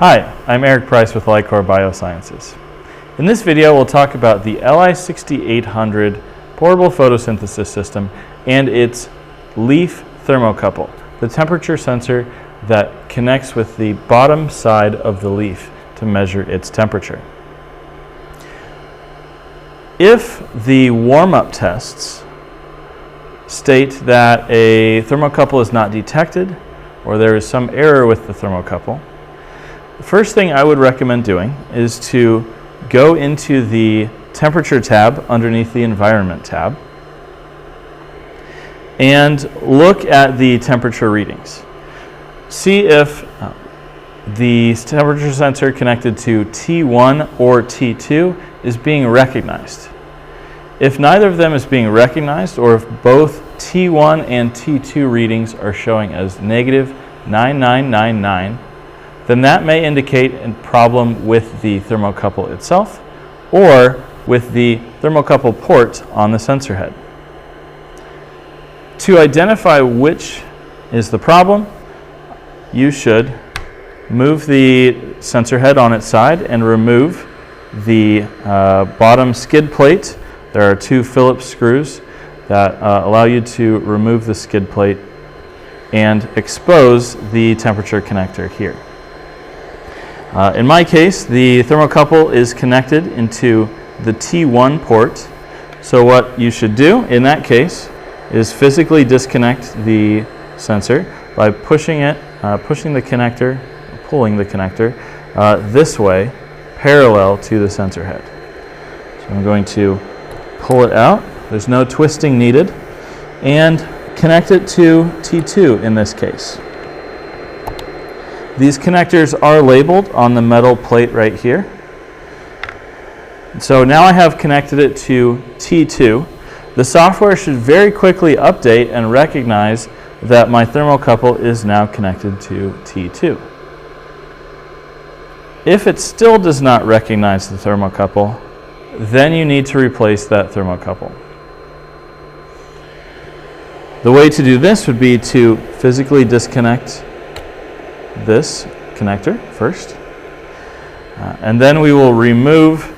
Hi, I'm Eric Price with LI-COR Biosciences. In this video, we'll talk about the LI-6800 portable photosynthesis system and its leaf thermocouple, the temperature sensor that connects with the bottom side of the leaf to measure its temperature. If the warm-up tests state that a thermocouple is not detected or there is some error with the thermocouple, the first thing I would recommend doing is to go into the temperature tab underneath the environment tab and look at the temperature readings. See if the temperature sensor connected to T1 or T2 is being recognized. If neither of them is being recognized, or if both T1 and T2 readings are showing as negative 9999, then that may indicate a problem with the thermocouple itself or with the thermocouple port on the sensor head. To identify which is the problem, you should move the sensor head on its side and remove the bottom skid plate. There are two Phillips screws that allow you to remove the skid plate and expose the temperature connector here. In my case, the thermocouple is connected into the T1 port. So what you should do in that case is physically disconnect the sensor by pushing the connector, pulling the connector this way, parallel to the sensor head. So I'm going to pull it out. There's no twisting needed, and connect it to T2 in this case. These connectors are labeled on the metal plate right here. So now I have connected it to T2. The software should very quickly update and recognize that my thermocouple is now connected to T2. If it still does not recognize the thermocouple, then you need to replace that thermocouple. The way to do this would be to physically disconnect this connector first, and then we will remove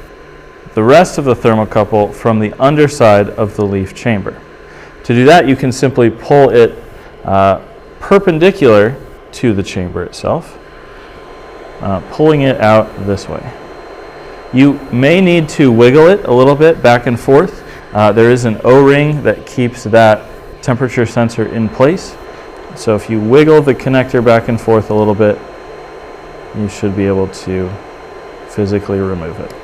the rest of the thermocouple from the underside of the leaf chamber. To do that, you can simply pull it perpendicular to the chamber itself, pulling it out this way. You may need to wiggle it a little bit back and forth. There is an O-ring that keeps that temperature sensor in place. So if you wiggle the connector back and forth a little bit, you should be able to physically remove it.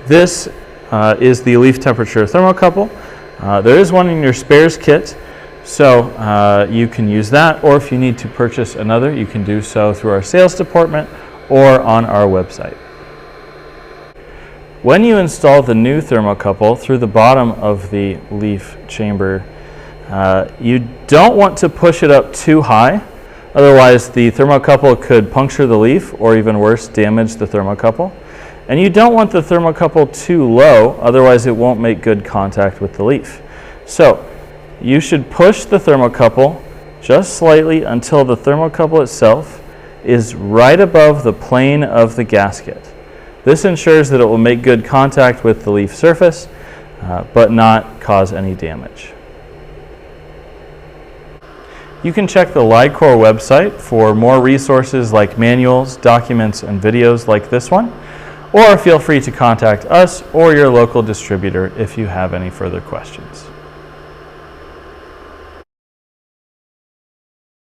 This is the leaf temperature thermocouple. There is one in your spares kit, so you can use that, or if you need to purchase another, you can do so through our sales department or on our website. When you install the new thermocouple through the bottom of the leaf chamber, you don't want to push it up too high, otherwise the thermocouple could puncture the leaf or even worse, damage the thermocouple. And you don't want the thermocouple too low, otherwise it won't make good contact with the leaf. So you should push the thermocouple just slightly until the thermocouple itself is right above the plane of the gasket. This ensures that it will make good contact with the leaf surface, but not cause any damage. You can check the LI-COR website for more resources like manuals, documents, and videos like this one, or feel free to contact us or your local distributor if you have any further questions.